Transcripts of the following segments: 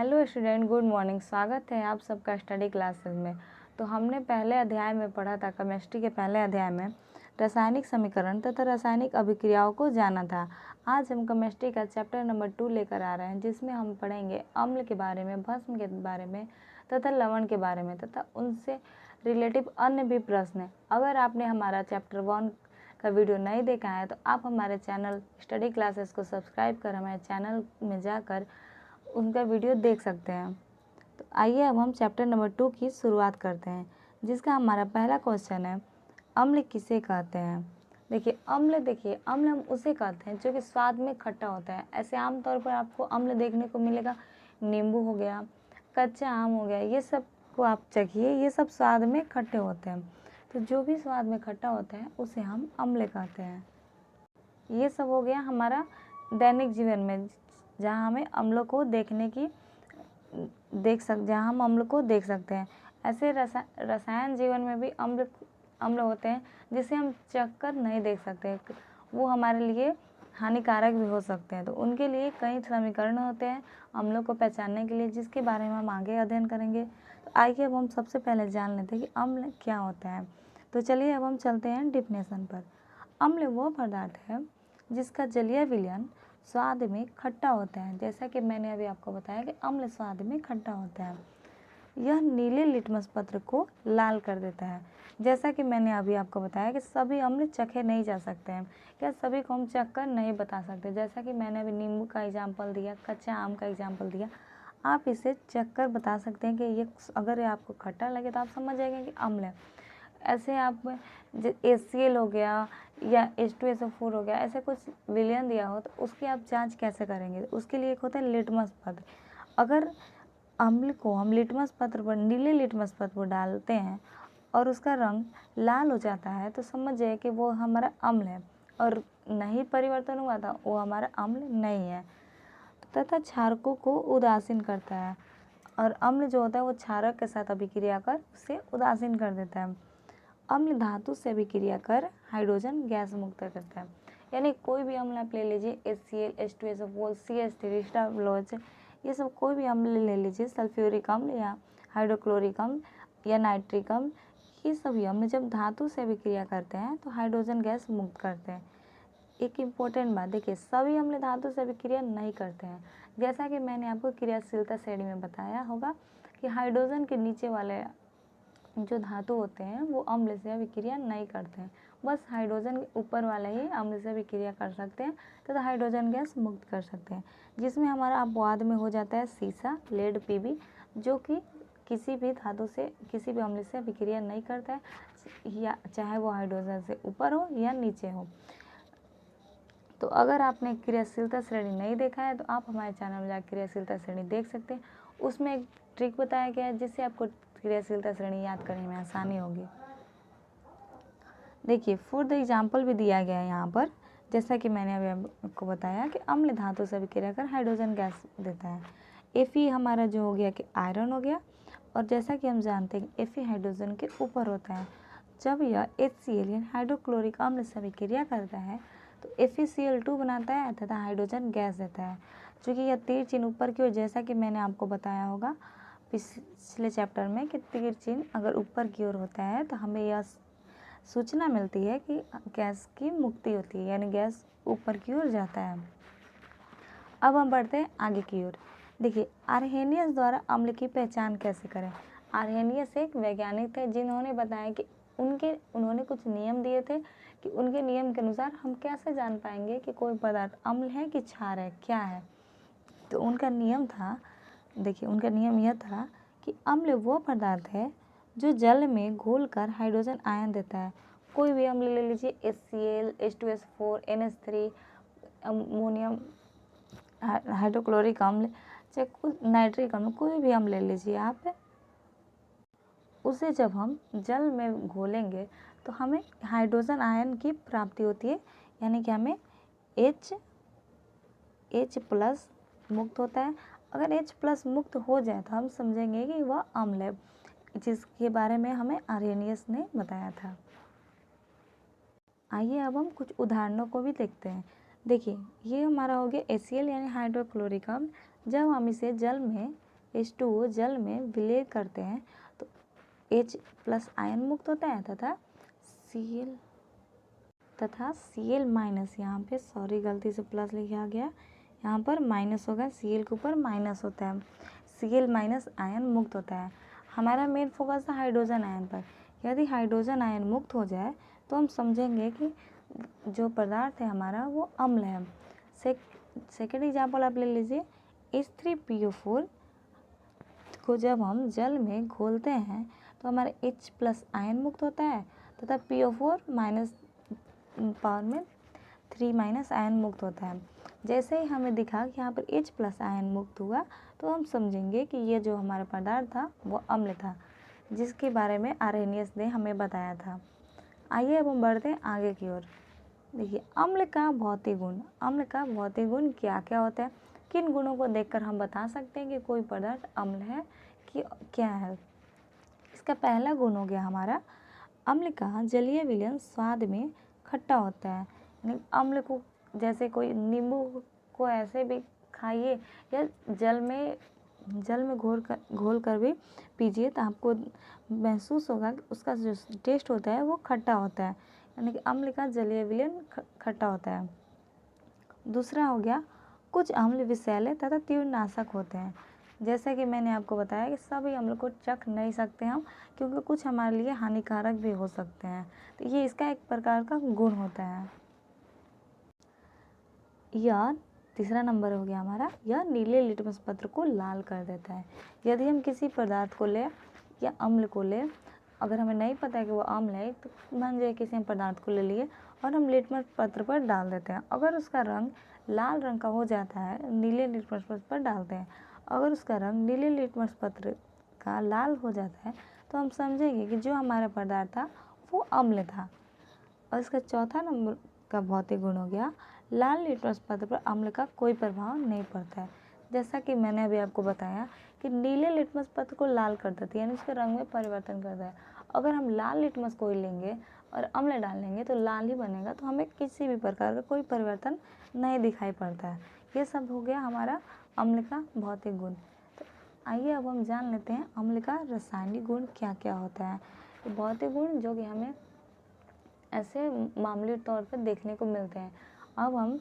Hello student, good morning. स्वागत है आप सबका स्टडी क्लासेस में। तो हमने पहले अध्याय में पढ़ा था, केमिस्ट्री के पहले अध्याय में रासायनिक समीकरण तथा रासायनिक अभिक्रियाओं को जाना था। आज हम केमिस्ट्री का चैप्टर नंबर 2 लेकर आ रहे हैं, जिसमें हम पढ़ेंगे अम्ल के बारे में, भस्म के बारे में तथा लवण के बारे में तथा उनसे रिलेटिव अन्य भी प्रश्न। अगर आपने हमारा चैप्टर 1 का वीडियो नहीं देखा है तो आप हमारे चैनल स्टडी क्लासेस को सब्सक्राइब कर हमारे चैनल में जाकर उनका वीडियो देख सकते हैं। तो आइए अब हम चैप्टर नंबर 2 की शुरुआत करते हैं, जिसका हमारा पहला क्वेश्चन है, अम्ल किसे कहते हैं। देखिए अम्ल हम उसे कहते हैं जो कि स्वाद में खट्टा होता है। ऐसे आमतौर पर आपको अम्ल देखने को मिलेगा, नींबू हो गया, कच्चा आम हो गया, ये सब को आप चखिए, ये सब स्वाद में खट्टे होते हैं। तो जो भी स्वाद में खट्टा होता है उसे हम अम्ल कहते हैं। ये सब हो गया हमारा दैनिक जीवन में, जहाँ हमें अम्लों को जहाँ हम अम्ल को देख सकते हैं। ऐसे रसायन जीवन में भी अम्ल होते हैं जिसे हम चख कर नहीं देख सकते, वो हमारे लिए हानिकारक भी हो सकते हैं। तो उनके लिए कई समीकरण होते हैं अम्लों को पहचानने के लिए, जिसके बारे में हम आगे अध्ययन करेंगे। तो आइए अब हम सबसे पहले जान लेते हैं कि अम्ल क्या होता है। तो चलिए अब हम चलते हैं डिफिनेशन पर। अम्ल वो पदार्थ है जिसका जलीय विलयन स्वाद में खट्टा होता है। जैसा कि मैंने अभी आपको बताया कि अम्ल स्वाद में खट्टा होता है। यह नीले लिटमस पत्र को लाल कर देता है। जैसा कि मैंने अभी आपको बताया कि सभी अम्ल चखे नहीं जा सकते हैं, क्या सभी को हम चख कर नहीं बता सकते। जैसा कि मैंने अभी नींबू का एग्जाम्पल दिया, कच्चा आम का एग्जाम्पल दिया, आप इसे चख कर बता सकते हैं कि ये अगर ये आपको खट्टा लगे तो आप समझ जाएंगे कि अम्ल है। ऐसे आप HCl हो गया या H2SO4 हो गया, ऐसे कुछ विलयन दिया हो तो उसकी आप जांच कैसे करेंगे। उसके लिए एक होता है लिटमस पत्र। अगर अम्ल को हम लिटमस पत्र पर, नीले लिटमस पत्र पर डालते हैं और उसका रंग लाल हो जाता है तो समझ जाइए कि वो हमारा अम्ल है, और नहीं परिवर्तन हुआ था वो हमारा अम्ल नहीं है। तथा क्षारकों को उदासीन करता है, और अम्ल जो होता है वो क्षारक के साथ अभिक्रिया कर उसे उदासीन कर देता है। अम्ल धातु से अभिक्रिया कर हाइड्रोजन गैस मुक्त करता है। यानी कोई भी अम्ल आप ले लीजिए, HCl, H2SO4, CH3, स्टाबिलोज, ये सब कोई भी अम्ल ले लीजिए, सल्फ्यूरिक अम्ल या हाइड्रोक्लोरिक अम्ल या नाइट्रिक अम्ल, ये सभी अम्ल जब धातु से अभिक्रिया करते हैं तो हाइड्रोजन गैस मुक्त करते हैं। एक इम्पोर्टेंट बात देखिए, सभी अम्ल धातु से अभिक्रिया नहीं करते हैं। जैसा कि मैंने आपको क्रियाशीलता श्रेणी में बताया होगा कि हाइड्रोजन के नीचे वाले जो धातु होते हैं वो अम्ल से अभिक्रिया नहीं करते हैं, बस हाइड्रोजन के ऊपर वाले ही अम्ल से अभिक्रिया कर सकते हैं तथा हाइड्रोजन गैस मुक्त कर सकते हैं, जिसमें हमारा अपवाद में हो जाता है सीसा, लेड, Pb, जो कि किसी भी धातु से, किसी भी अम्ल से अभिक्रिया नहीं करता है, या चाहे वो हाइड्रोजन से ऊपर हो या नीचे हो। तो अगर आपने क्रियाशीलता श्रेणी नहीं देखा है तो आप हमारे चैनल में जाकर क्रियाशीलता श्रेणी देख सकते हैं। उसमें एक ट्रिक बताया गया है जिससे आपको क्रियाशीलता श्रेणी याद करने में आसानी होगी। देखिए फॉर द एग्जाम्पल भी दिया गया है यहाँ पर, जैसा कि मैंने अभी आपको बताया कि अम्ल धातु से अभिक्रिया कर हाइड्रोजन गैस देता है। Fe हमारा जो हो गया कि आयरन हो गया, और जैसा कि हम जानते हैं कि Fe हाइड्रोजन के ऊपर होता है। जब यह HCl यानी हाइड्रोक्लोरिक अम्ल से अभिक्रिया करता है तो FeCl2 बनाता है तथा हाइड्रोजन गैस देता है। चूँकि यह तीर चिन्ह ऊपर की ओर, जैसा कि मैंने आपको बताया होगा पिछले चैप्टर में कि तीर चिन्ह अगर ऊपर की ओर होता है तो हमें यह सूचना मिलती है कि गैस की मुक्ति होती है, यानी गैस ऊपर की ओर जाता है। अब हम बढ़ते हैं आगे की ओर। देखिए आर्हेनियस द्वारा अम्ल की पहचान कैसे करें। आर्हेनियस एक वैज्ञानिक थे जिन्होंने बताया कि उन्होंने कुछ नियम दिए थे कि उनके नियम के अनुसार हम कैसे जान पाएंगे कि कोई पदार्थ अम्ल है कि क्षार है, क्या है। तो उनका नियम था, देखिए उनका नियम यह था कि अम्ल वो पदार्थ है जो जल में घुलकर हाइड्रोजन आयन देता है। कोई भी अम्ल ले लीजिए, HCl, H2SO4, NH3, ammonium hydrochloric अम्ल, चाहे कुछ नाइट्रिक अम्ल, कोई भी अम्ल ले लीजिए आप, उसे जब हम जल में घोलेंगे तो हमें हाइड्रोजन आयन की प्राप्ति होती है, यानी कि हमें H+ मुक्त होता है। अगर H+ मुक्त हो जाए तो हम समझेंगे कि वह अम्ल है, जिसके बारे में हमें आर्हेनियस ने बताया था। आइए अब हम कुछ उदाहरणों को भी देखते हैं। देखिए ये हमारा हो गया HCl यानी हाइड्रोक्लोरिक अम्ल। जब हम इसे जल में H2O जल में विलय करते हैं तो H प्लस आयन मुक्त होता है तथा Cl माइनस, यहाँ पे सॉरी गलती से प्लस लिखा गया, यहाँ पर माइनस होगा, Cl के ऊपर माइनस होता है, Cl माइनस आयन मुक्त होता है। हमारा मेन फोकस था हाइड्रोजन आयन पर। यदि हाइड्रोजन आयन मुक्त हो जाए तो हम समझेंगे कि जो पदार्थ है हमारा वो अम्ल है। सेकेंड एग्जाम्पल आप ले लीजिए, H3PO4 को जब हम जल में घोलते हैं तो हमारा H प्लस आयन मुक्त होता है तथा PO4 माइनस पावर में 3 माइनस आयन मुक्त होता है। जैसे ही हमें दिखा कि यहाँ पर H प्लस आयन मुक्त हुआ तो हम समझेंगे कि ये जो हमारा पदार्थ था वो अम्ल था, जिसके बारे में आर्हेनियस ने हमें बताया था। आइए अब हम बढ़ते हैं आगे की ओर। देखिए अम्ल का भौतिक गुण, अम्ल का भौतिक गुण क्या क्या होता है, किन गुणों को देखकर हम बता सकते हैं कि कोई पदार्थ अम्ल है कि क्या है। इसका पहला गुण हो गया हमारा, अम्ल का जलीय विलयन स्वाद में खट्टा होता है। यानी अम्ल को, जैसे कोई नींबू को ऐसे भी खाइए या जल में घोल कर भी पीजिए तो आपको महसूस होगा कि उसका जो टेस्ट होता है वो खट्टा होता है। यानी कि अम्ल का जलीय विलयन खट्टा होता है। दूसरा हो गया, कुछ अम्ल विषैले तथा तीव्रनाशक होते हैं। जैसे कि मैंने आपको बताया कि सभी अम्ल को चख नहीं सकते हम, क्योंकि कुछ हमारे लिए हानिकारक भी हो सकते हैं। तो ये इसका एक प्रकार का गुण होता है। यह तीसरा नंबर हो गया हमारा, यह नीले लिटमस पत्र को लाल कर देता है। यदि हम किसी पदार्थ को लें या अम्ल को लें, अगर हमें नहीं पता है कि वो अम्ल है तो मान लीजिए किसी हम पदार्थ को ले लिए और हम लिटमस पत्र पर डाल देते हैं, अगर उसका रंग लाल रंग का हो जाता है, नीले लिटमस पत्र पर डालते हैं, अगर उसका रंग नीले लिटमस पत्र का लाल हो जाता है तो हम समझेंगे कि जो हमारा पदार्थ था वो अम्ल था। और इसका चौथा नंबर का भौतिक गुण हो गया, लाल लिटमस पत्र पर अम्ल का कोई प्रभाव नहीं पड़ता है। जैसा कि मैंने अभी आपको बताया कि नीले लिटमस पत्र को लाल कर देती है, यानी उसके रंग में परिवर्तन करता है। अगर हम लाल लिटमस कोई लेंगे और अम्ल डालेंगे तो लाल ही बनेगा, तो हमें किसी भी प्रकार का कोई परिवर्तन नहीं दिखाई पड़ता है। ये सब हो गया हमारा अम्ल का भौतिक गुण। तो आइए अब हम जान लेते हैं अम्ल का रासायनिक गुण क्या क्या होता है। तो भौतिक गुण जो कि हमें ऐसे मामूली तौर पर देखने को मिलते हैं। अब हम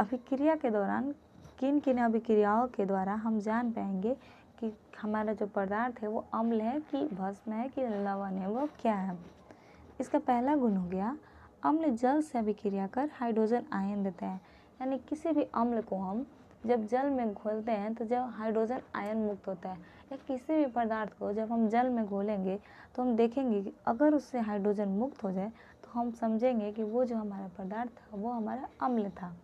अभिक्रिया के दौरान किन किन अभिक्रियाओं के द्वारा हम जान पाएंगे कि हमारा जो पदार्थ है वो अम्ल है कि भस्म है कि लवण है, वो क्या है। इसका पहला गुण हो गया, अम्ल जल से अभिक्रिया कर हाइड्रोजन आयन देता है। यानी किसी भी अम्ल को हम जब जल में घोलते हैं तो जब हाइड्रोजन आयन मुक्त होता है, या किसी भी पदार्थ को जब हम जल में घोलेंगे तो हम देखेंगे कि अगर उससे हाइड्रोजन मुक्त हो जाए तो हम समझेंगे कि वो जो हमारा पदार्थ था वो हमारा अम्ल था।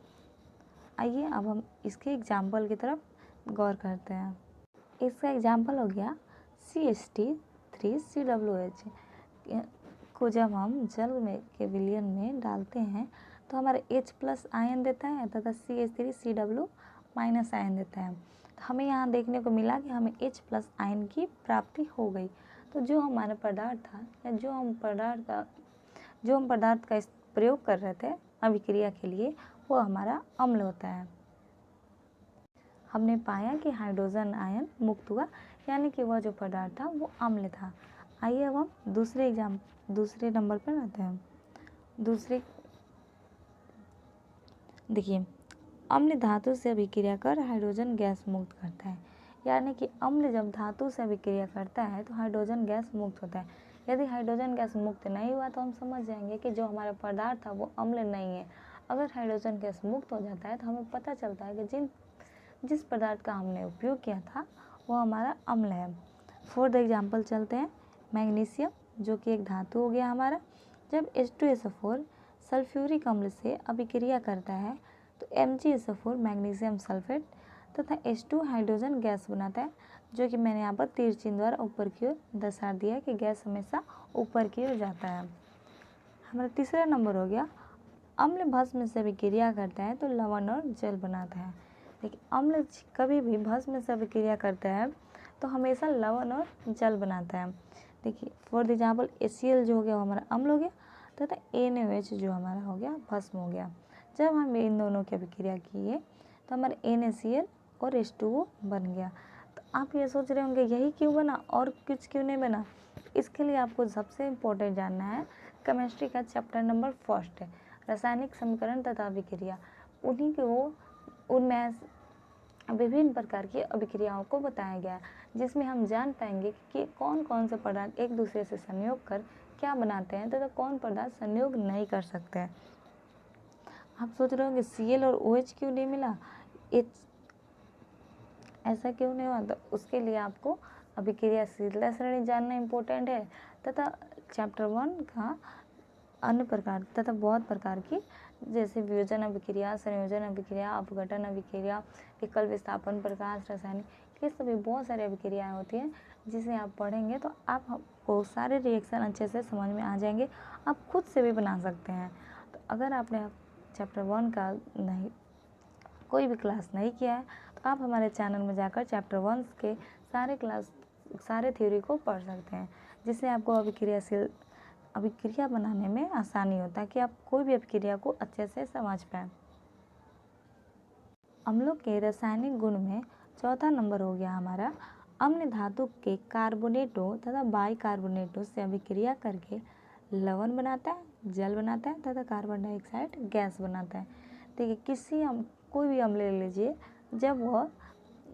आइए अब हम इसके एग्जाम्पल की तरफ गौर करते हैं। इसका एग्जाम्पल हो गया CH3COOH को जब हम जल में के विलयन में डालते हैं तो हमारा H प्लस आयन देता है तथा CH3COO माइनस आयन देता है। तो हमें यहाँ देखने को मिला कि हमें H प्लस आयन की प्राप्ति हो गई। तो जो हमारा पदार्थ था या जो हम पदार्थ का प्रयोग कर रहे थे अभिक्रिया के लिए, वो हमारा अम्ल होता है। हमने पाया कि हाइड्रोजन आयन मुक्त हुआ, यानी कि वह जो पदार्थ था वो अम्ल था। आइए अब हम दूसरे नंबर पर आते हैं। देखिए, अम्ल धातु से अभिक्रिया कर हाइड्रोजन गैस मुक्त करता है। यानी कि अम्ल जब धातु से अभिक्रिया करता है तो हाइड्रोजन गैस मुक्त होता है। यदि हाइड्रोजन गैस मुक्त नहीं हुआ तो हम समझ जाएंगे कि जो हमारा पदार्थ था वो अम्ल नहीं है। अगर हाइड्रोजन गैस मुक्त हो जाता है तो हमें पता चलता है कि जिस पदार्थ का हमने उपयोग किया था वो हमारा अम्ल है। फोर्थ एग्जाम्पल चलते हैं, मैग्नीशियम जो कि एक धातु हो गया हमारा। जब H2SO4 सल्फ्यूरिक अम्ल से अभिक्रिया करता है तो MgSO4 मैग्नीशियम सल्फेट तथा H2 हाइड्रोजन गैस बनाता है, जो कि मैंने यहाँ पर तीर चिन्ह द्वारा ऊपर की ओर दर्शा दिया है कि गैस हमेशा ऊपर की ओर जाता है। हमारा तीसरा नंबर हो गया, अम्ल भस्म से अभिक्रिया करता है तो लवण और जल बनाता है। देखिए, अम्ल कभी भी भस्म से अभिक्रिया करता है तो हमेशा लवण और जल बनाता है। देखिए, फॉर एग्जाम्पल HCl जो हो गया वो हमारा अम्ल हो गया तथा NaOH जो हमारा हो गया भस्म हो गया। जब हम इन दोनों की अभिक्रिया किए तो हमारा NaCl और H2O बन गया। तो आप ये सोच रहे होंगे यही क्यों बना और कुछ क्यों नहीं बना। इसके लिए आपको सबसे इम्पोर्टेंट जानना है केमिस्ट्री का चैप्टर नंबर 1 है रासायनिक समीकरण तथा अभिक्रिया। उन्हीं के वो उनमें विभिन्न प्रकार की अभिक्रियाओं को बताया गया जिसमें हम जान पाएंगे कि कौन कौन से पदार्थ एक दूसरे से संयोग कर क्या बनाते हैं तथा कौन पदार्थ संयोग नहीं कर सकते हैं। आप सोच रहे होंगे Cl और OH क्यों नहीं मिला, ऐसा क्यों नहीं हुआ। तो उसके लिए आपको अभिक्रियाशीलता श्रेणी जानना इम्पोर्टेंट है तथा चैप्टर 1 का अन्य प्रकार तथा बहुत प्रकार की जैसे वियोजन अभिक्रिया, संयोजन अभिक्रिया, अपघटन अभिक्रिया, विकल्प विस्थापन, प्रकाश रासायनिक, ये सभी बहुत सारी अभिक्रियाएं होती हैं जिसे आप पढ़ेंगे तो आपको सारे रिएक्शन अच्छे से समझ में आ जाएंगे, आप खुद से भी बना सकते हैं। तो अगर आपने चैप्टर 1 का नहीं कोई भी क्लास नहीं किया है तो आप हमारे चैनल में जाकर चैप्टर 1 के सारे थ्योरी को पढ़ सकते हैं, जिससे आपको अभिक्रिया बनाने में आसानी होता है कि आप कोई भी अभिक्रिया को अच्छे से समझ पाएँ। अम्लों के रासायनिक गुण में चौथा नंबर हो गया हमारा अम्ल धातु के कार्बोनेटों तथा बाइकार्बोनेटों से अभिक्रिया करके लवण बनाता है, जल बनाता है तथा कार्बन डाइऑक्साइड गैस बनाता है। देखिए कोई भी अम्ल ले लीजिए, जब वह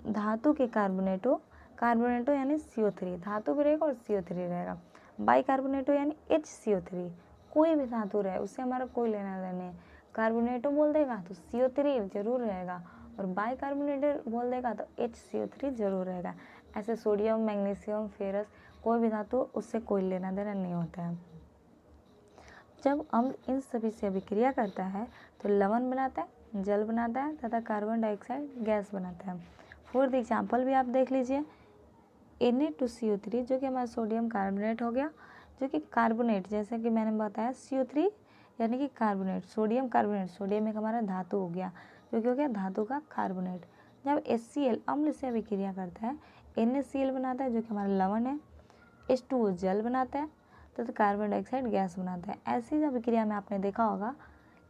धातु के कार्बोनेटों यानी CO3 धातु भी रहेगा और CO3 रहेगा, बाइकार्बोनेटों यानी HCO3 कोई भी धातु रहे उससे हमारा कोई लेना देना नहीं है। कार्बोनेटों बोल देगा तो CO3 जरूर रहेगा और बाइकार्बोनेट बोल देगा तो HCO3 जरूर रहेगा। ऐसे सोडियम, मैग्नीशियम, फेरस कोई भी धातु उससे कोई लेना देना नहीं होता है। जब अम्ल इन सभी से अभिक्रिया करता है तो लवण बनाता है, जल बनाता है तथा कार्बन डाइऑक्साइड गैस बनाता है। फॉर एग्जाम्पल भी आप देख लीजिए Na2CO3 जो कि हमारा सोडियम कार्बोनेट हो गया, जो कि कार्बोनेट जैसे कि मैंने बताया CO3 यानी कि कार्बोनेट, सोडियम कार्बोनेट, सोडियम एक हमारा धातु हो गया जो कि हो गया धातु का कार्बोनेट। जब HCl अम्ल से अभिक्रिया करता है NaCl बनाता है जो कि हमारा लवण है, H2O जल बनाता है तथा कार्बन डाइऑक्साइड गैस बनाता है। ऐसी अभिक्रिया में आपने देखा होगा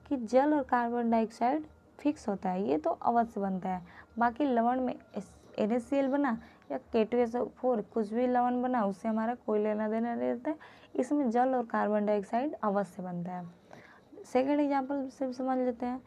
कि जल और कार्बन डाइऑक्साइड फिक्स होता है, ये तो अवश्य बनता है। बाकी लवण में NaCl बना या K2SO4 कुछ भी लवण बना उससे हमारा कोई लेना देना नहीं रहता है, इसमें जल और कार्बन डाइऑक्साइड अवश्य बनता है। सेकेंड एग्जाम्पल से समझ लेते हैं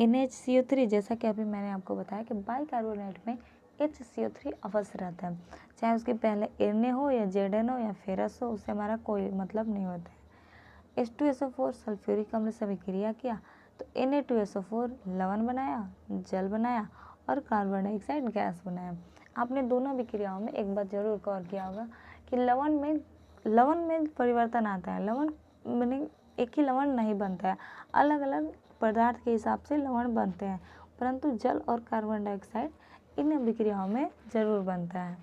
NaCO3 जैसा कि अभी मैंने आपको बताया कि बाइकार्बोनेट में HCO3 अवश्य रहता है, चाहे उसके पहले Na हो या Zn हो या फेरस हो, उससे हमारा कोई मतलब नहीं होता है। H2SO4 सल्फ्यूरिक अम्ल से अभिक्रिया किया तो Na2SO4 लवण बनाया, जल बनाया और कार्बन डाइऑक्साइड गैस बनाया। आपने दोनों अभिक्रियाओं में एक बात जरूर गौर किया होगा कि लवण में परिवर्तन आता है, लवण मैंने एक ही लवण नहीं बनता है, अलग अलग पदार्थ के हिसाब से लवण बनते हैं, परंतु जल और कार्बन डाइऑक्साइड इन अभिक्रियाओं में ज़रूर बनता है।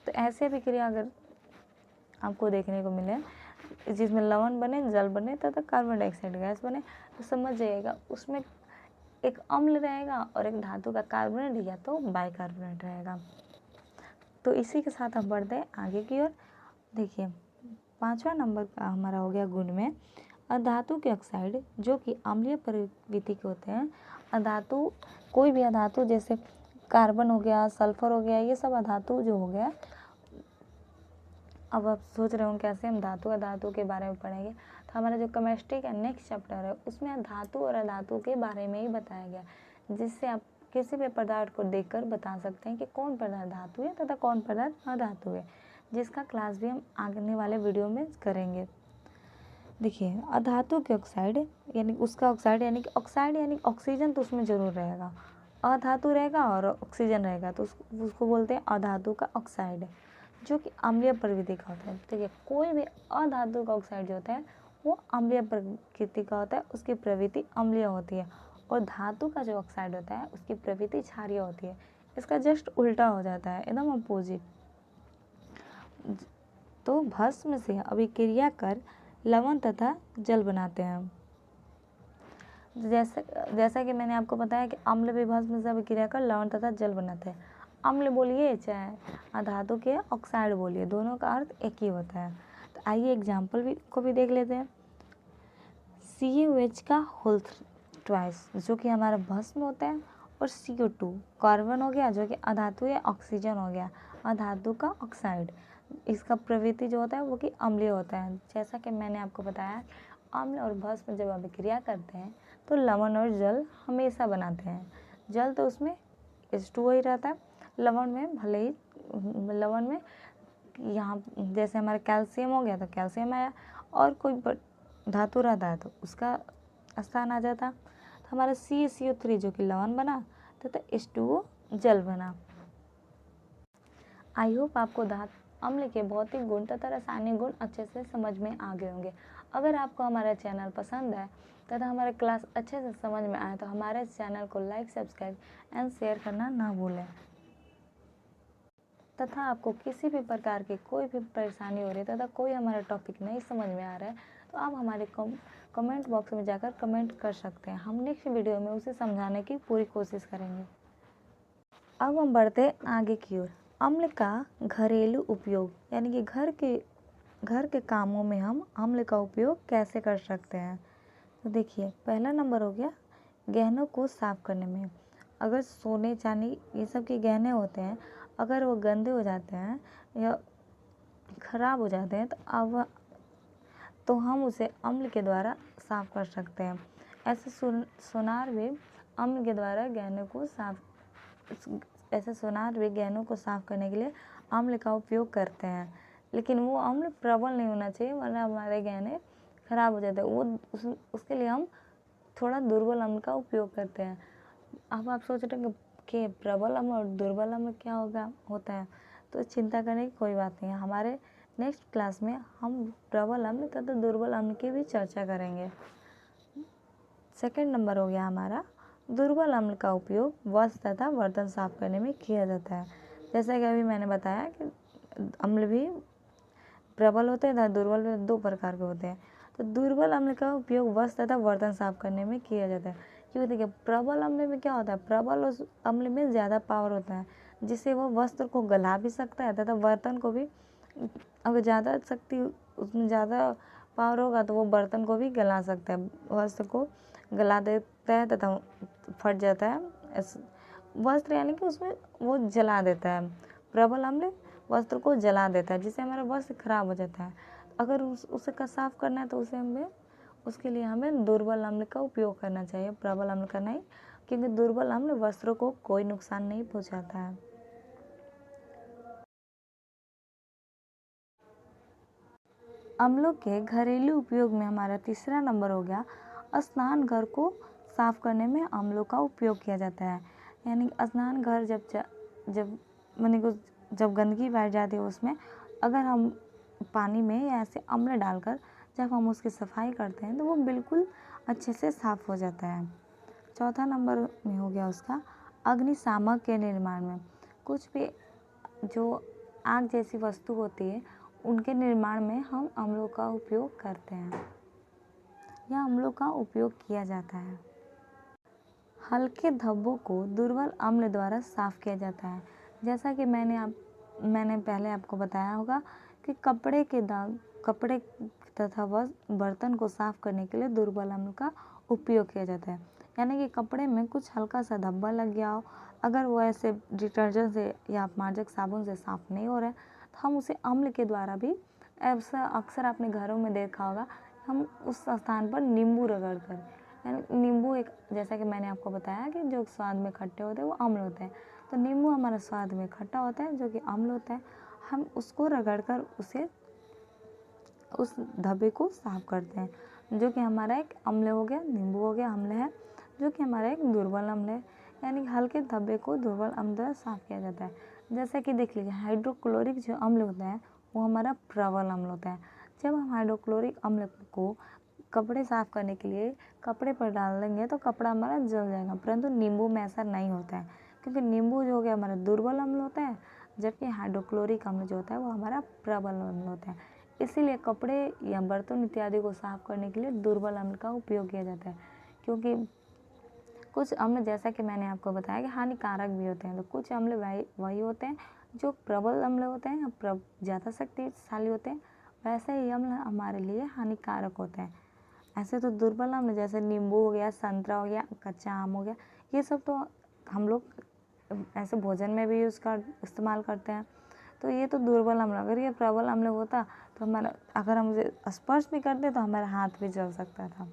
तो ऐसे अभिक्रिया अगर आपको देखने को मिले जिसमें लवण बने, जल बने तथा कार्बन डाइऑक्साइड गैस बने तो समझ जाइएगा उसमें एक अम्ल रहेगा और एक धातु का कार्बोनेट या तो बाइकार्बोनेट रहेगा। तो इसी के साथ हम बढ़ते हैं आगे की ओर। देखिए 5वां नंबर का हमारा हो गया गुण में अधातु के ऑक्साइड जो कि अम्लीय प्रवृत्ति के होते हैं। अधातु कोई भी अधातु जैसे कार्बन हो गया, सल्फर हो गया, ये सब अधातु जो हो गया। अब आप सोच रहे हो कैसे हम धातु के बारे में पढ़ेंगे, तो हमारा जो केमिस्ट्री का नेक्स्ट चैप्टर है उसमें धातु और अधातु के बारे में ही बताया गया, जिससे आप किसी भी पदार्थ को देखकर बता सकते हैं कि कौन पदार्थ धातु है तथा कौन पदार्थ अधातु है, जिसका क्लास भी हम आने वाले वीडियो में करेंगे। देखिए अधातु के ऑक्साइड यानी उसका ऑक्साइड यानी ऑक्सीजन तो उसमें जरूर रहेगा, अधातु रहेगा और ऑक्सीजन रहेगा तो उसको बोलते हैं अधातु का ऑक्साइड, जो कि अम्लीय प्रवृत्ति का होता है। देखिए कोई भी अधातु का ऑक्साइड जो होता है वो अम्लीय प्रकृति का होता है, उसकी प्रवृत्ति अम्लीय होती है, और धातु का जो ऑक्साइड होता है उसकी प्रवृत्ति क्षारीय होती है। इसका जस्ट उल्टा हो जाता है, एकदम अपोजिट। तो भस्म से अभिक्रिया कर लवण तथा जल बनाते हैं। जैसा कि मैंने आपको बताया कि अम्ल भी भस्म से अभिक्रिया कर लवण तथा जल बनाते हैं। अम्ल बोलिए चाहे अधातु के ऑक्साइड बोलिए, दोनों का अर्थ एक ही होता है। तो आइए एग्जाम्पल को भी देख लेते हैं। CuH का होल ट्वाइस जो कि हमारा भस्म होता है और CO2 कार्बन हो गया जो कि अधातु या ऑक्सीजन हो गया, अधातु का ऑक्साइड। इसका प्रवृत्ति जो होता है वो कि अम्लीय होता है। जैसा कि मैंने आपको बताया, अम्ल और भस्म जब अभिक्रिया करते हैं तो लवण और जल हमेशा बनाते हैं। जल तो उसमें H2O ही रहता है, लवण में भले ही लवण में यहाँ जैसे हमारा कैल्शियम हो गया तो कैल्शियम आया, और कोई धातु रहता है तो उसका स्थान आ जाता। तो हमारा CaCO3 जो कि लवण बना तथा H2O जल बना। आई होप आपको धातु अम्ल के भौतिक गुण तथा रासायनिक गुण अच्छे से समझ में आ गए होंगे। अगर आपको हमारा चैनल पसंद है तथा हमारा क्लास अच्छे से समझ में आए तो हमारे चैनल को लाइक, सब्सक्राइब एंड शेयर करना ना भूलें। तथा आपको किसी भी प्रकार की कोई भी परेशानी हो रही है तथा कोई हमारा टॉपिक नहीं समझ में आ रहा है तो आप हमारे कमेंट बॉक्स में जाकर कमेंट कर सकते हैं। हम नेक्स्ट वीडियो में उसे समझाने की पूरी कोशिश करेंगे। अब हम बढ़ते हैं आगे की ओर। अम्ल का घरेलू उपयोग, यानी कि घर के कामों में हम अम्ल का उपयोग कैसे कर सकते हैं। तो देखिए, पहला नंबर हो गया गहनों को साफ करने में। अगर सोने चांदी ये सब के गहने होते हैं, अगर वो गंदे हो जाते हैं या खराब हो जाते हैं तो हम उसे अम्ल के द्वारा साफ कर सकते हैं। ऐसे सोनार भी अम्ल के द्वारा गहनों को साफ करने के लिए अम्ल का उपयोग करते हैं, लेकिन वो अम्ल प्रबल नहीं होना चाहिए वरना हमारे गहने खराब हो जाते हैं। उसके लिए हम थोड़ा दुर्बल अम्ल का उपयोग करते हैं। अब आप सोच रहे हैं कि प्रबल अम्ल और दुर्बल अम्ल क्या होता है, तो चिंता करने की कोई बात नहीं है। हमारे नेक्स्ट क्लास में हम प्रबल अम्ल तथा दुर्बल अम्ल की भी चर्चा करेंगे। सेकंड नंबर हो गया हमारा दुर्बल अम्ल का उपयोग वस्त्र तथा बर्तन साफ करने में किया जाता है। जैसा कि अभी मैंने बताया कि अम्ल भी प्रबल होते हैं तथा दुर्बल भी 2 प्रकार के होते हैं। तो दुर्बल अम्ल का उपयोग वस्त्र तथा बर्तन साफ करने में किया जाता है। क्योंकि देखिए, प्रबल अम्ल में क्या होता है, प्रबल अम्ल में ज़्यादा पावर होता है जिससे वो वस्त्र को गला भी सकता है तथा बर्तन को भी, अगर ज़्यादा शक्ति उसमें ज़्यादा पावर होगा तो वो बर्तन को भी गला सकता है, वस्त्र को गला देता है तथा फट जाता है वस्त्र, यानी कि उसमें वो जला देता है। प्रबल अम्ल वस्त्र को जला देता है जिससे हमारा वस्त्र खराब हो जाता है। अगर उसे का साफ करना है तो उसके लिए हमें दुर्बल अम्ल का उपयोग करना चाहिए, प्रबल अम्ल का नहीं, क्योंकि दुर्बल अम्ल वस्त्रों को कोई नुकसान नहीं पहुंचाता है। अम्लों के घरेलू उपयोग में हमारा तीसरा नंबर हो गया स्नान घर को साफ करने में अम्लों का उपयोग किया जाता है। यानी स्नान घर जब गंदगी बैठ जाती है उसमें, अगर हम पानी में या ऐसे अम्ल डालकर जब हम उसकी सफाई करते हैं तो वो बिल्कुल अच्छे से साफ हो जाता है। चौथा नंबर में हो गया उसका अग्निशामक के निर्माण में। कुछ भी जो आग जैसी वस्तु होती है उनके निर्माण में हम अम्लों का उपयोग करते हैं या अम्लों का उपयोग किया जाता है। हल्के धब्बों को दुर्बल अम्ल द्वारा साफ किया जाता है। जैसा कि मैंने पहले आपको बताया होगा कि कपड़े तथा बर्तन को साफ करने के लिए दुर्बल अम्ल का उपयोग किया जाता है। यानी कि कपड़े में कुछ हल्का सा धब्बा लग गया हो, अगर वो ऐसे डिटर्जेंट से या मार्जक साबुन से साफ नहीं हो रहा है तो हम उसे अम्ल के द्वारा भी, ऐसा अक्सर आपने घरों में देखा होगा, हम उस स्थान पर नींबू रगड़ कर, यानी नींबू एक, जैसा कि मैंने आपको बताया कि जो स्वाद में खट्टे होते हैं वो अम्ल होते हैं, तो नींबू हमारा स्वाद में खट्टा होता है जो कि अम्ल होता है। हम उसको रगड़कर उस धब्बे को साफ करते हैं, जो कि हमारा एक अम्ल हो गया, नींबू हो गया अम्ल है, जो कि हमारा एक दुर्बल अम्ल है। यानी हल्के धब्बे को दुर्बल अम्ल द्वारा साफ किया जाता है। जैसे कि देख लीजिए, हाइड्रोक्लोरिक जो अम्ल होता है वो हमारा प्रबल अम्ल होता है। जब हम हाइड्रोक्लोरिक अम्ल को कपड़े साफ करने के लिए कपड़े पर डाल देंगे तो कपड़ा हमारा जल जाएगा, परंतु नींबू में ऐसा नहीं होता है, क्योंकि नींबू जो हो गया हमारा दुर्बल अम्ल होता है, जबकि हाइड्रोक्लोरिक अम्ल जो होता है वो हमारा प्रबल अम्ल होता है। इसीलिए कपड़े या बर्तन इत्यादि को साफ करने के लिए दुर्बल अम्ल का उपयोग किया जाता है, क्योंकि कुछ अम्ल, जैसा कि मैंने आपको बताया, कि हानिकारक भी होते हैं, तो कुछ अम्ल वही होते हैं जो प्रबल अम्ल होते हैं या ज़्यादा शक्तिशाली होते हैं, वैसे ही अम्ल हमारे लिए हानिकारक होते हैं। ऐसे तो दुर्बल अम्ल जैसे नींबू हो गया, संतरा हो गया, कच्चा आम हो गया, ये सब तो हम लोग ऐसे भोजन में भी इस्तेमाल करते हैं। तो ये तो दुर्बल अम्ल। अगर ये प्रबल अम्ल होता तो अगर हम उसे स्पर्श भी करते तो हमारा हाथ भी जल सकता था।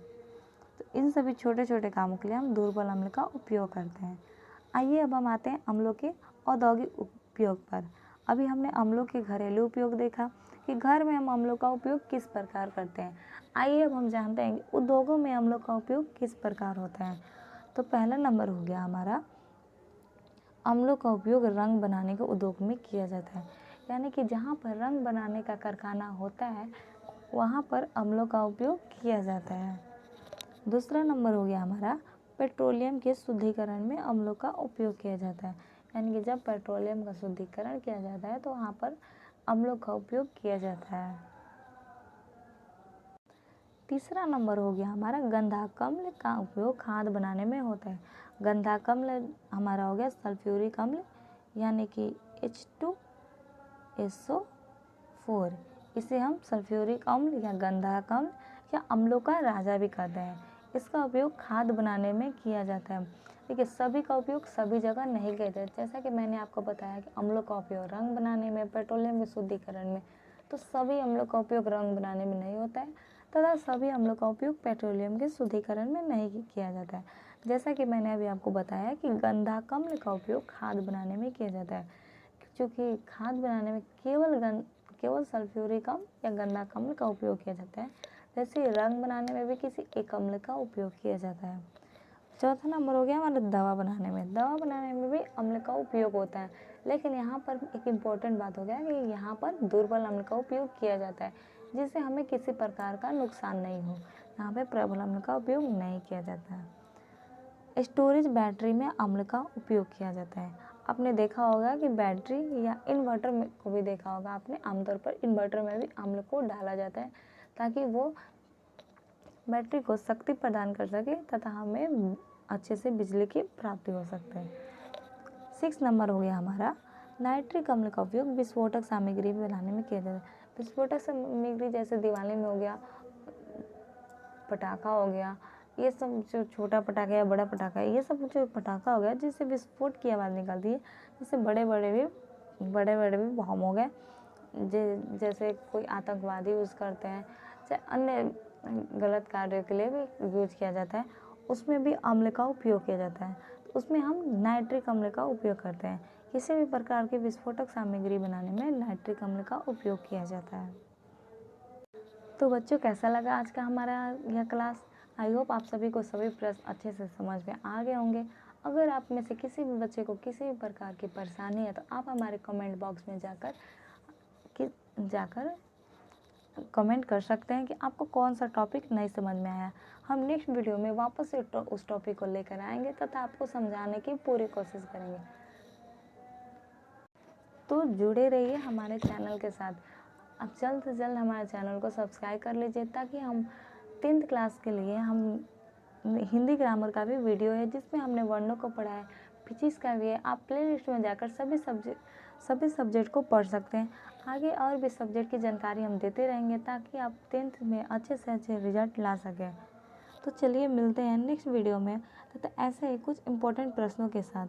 तो इन सभी छोटे छोटे कामों के लिए हम दुर्बल अम्ल का उपयोग करते हैं। आइए अब हम आते हैं अम्लों के औद्योगिक उपयोग पर। अभी हमने अम्लों के घरेलू उपयोग देखा कि घर में हम अम्लों का उपयोग किस प्रकार करते हैं। आइए अब हम जानते हैं कि उद्योगों में अम्लों का उपयोग किस प्रकार होता है। तो पहला नंबर हो गया हमारा, अम्लों का उपयोग रंग बनाने के उद्योग में किया जाता है। यानी कि जहाँ पर रंग बनाने का कारखाना होता है वहाँ पर अम्लों का उपयोग किया जाता है। दूसरा नंबर हो गया हमारा, पेट्रोलियम के शुद्धिकरण में अम्लों का उपयोग किया जाता है। यानी कि जब पेट्रोलियम का शुद्धिकरण किया जाता है तो वहाँ पर अम्लों का उपयोग किया जाता है। तीसरा नंबर हो गया हमारा, गंधक अम्ल का उपयोग खाद बनाने में होता है। गंधक अम्ल हमारा हो गया सल्फ्यूरिक अम्ल, यानी कि H2SO4। इसे हम सल्फ्यूरिक अम्ल या गंधक अम्ल या अम्लों का राजा भी कहते हैं। इसका उपयोग खाद बनाने में किया जाता है। देखिए, सभी का उपयोग सभी जगह नहीं किया जाता। जैसा कि मैंने आपको बताया कि अम्लों का उपयोग रंग बनाने में, पेट्रोलियम के शुद्धिकरण में, तो सभी अम्लों का उपयोग रंग बनाने में नहीं होता है तथा सभी अम्लों का उपयोग पेट्रोलियम के शुद्धिकरण में नहीं किया जाता है। जैसा कि मैंने अभी आपको बताया कि गंधक अम्ल का उपयोग खाद बनाने में किया जाता है, क्योंकि खाद बनाने में केवल सल्फ्यूरिक अम्ल या गंधक अम्ल का उपयोग किया जाता है। जैसे रंग बनाने में भी किसी एक अम्ल का उपयोग किया जाता है। चौथा नंबर हो गया हमारा, दवा बनाने में। दवा बनाने में भी अम्ल का उपयोग होता है, लेकिन यहाँ पर एक इम्पॉर्टेंट बात हो गया कि यहाँ पर दुर्बल अम्ल का उपयोग किया जाता है, जिससे हमें किसी प्रकार का नुकसान नहीं हो। यहाँ पे प्रबल अम्ल का उपयोग नहीं किया जाता है। स्टोरेज बैटरी में अम्ल का उपयोग किया जाता है। आपने देखा होगा कि बैटरी या इन्वर्टर में को भी देखा होगा आपने, आमतौर पर इन्वर्टर में भी अम्ल को डाला जाता है ताकि वो बैटरी को शक्ति प्रदान कर सके तथा हमें अच्छे से बिजली की प्राप्ति हो सकती है। 6 नंबर हो गया हमारा, नाइट्रिक अम्ल का उपयोग विस्फोटक सामग्री बनाने में किया जाता है। विस्फोटक सामग्री जैसे दिवाली में हो गया, पटाखा हो गया, ये सब जो छोटा पटाखा या बड़ा पटाखा है, ये सब जो पटाखा हो गया जिससे विस्फोट की आवाज़ निकलती है, जिससे बड़े बड़े भी बम हो गए, जैसे कोई आतंकवादी यूज़ करते हैं, चाहे अन्य गलत कार्यों के लिए भी यूज किया जाता है, उसमें भी अम्ल का उपयोग किया जाता है। तो उसमें हम नाइट्रिक अम्ल का उपयोग करते हैं। किसी भी प्रकार की विस्फोटक सामग्री बनाने में नाइट्रिक अम्ल का उपयोग किया जाता है। तो बच्चों, कैसा लगा आज का हमारा यह क्लास? आई होप आप सभी को सभी प्रश्न अच्छे से समझ में आ गए होंगे। अगर आप में से किसी भी बच्चे को किसी भी प्रकार की परेशानी है तो आप हमारे कमेंट बॉक्स में जाकर कमेंट कर सकते हैं कि आपको कौन सा टॉपिक नहीं समझ में आया। हम नेक्स्ट वीडियो में वापस से उस टॉपिक को लेकर आएंगे तथा आपको समझाने की पूरी कोशिश करेंगे। तो जुड़े रहिए हमारे चैनल के साथ। अब जल्द से जल्द हमारे चैनल को सब्सक्राइब कर लीजिए ताकि हम 10th क्लास के लिए हम हिंदी ग्रामर का भी वीडियो है जिसमें हमने वर्णों को पढ़ा है, फिजिक्स का भी है। आप प्ले लिस्ट में जाकर सभी सब्जेक्ट को पढ़ सकते हैं। आगे और भी सब्जेक्ट की जानकारी हम देते रहेंगे ताकि आप 10th में अच्छे से अच्छे रिजल्ट ला सकें। तो चलिए मिलते हैं नेक्स्ट वीडियो में तथा ऐसे ही कुछ इम्पोर्टेंट प्रश्नों के साथ।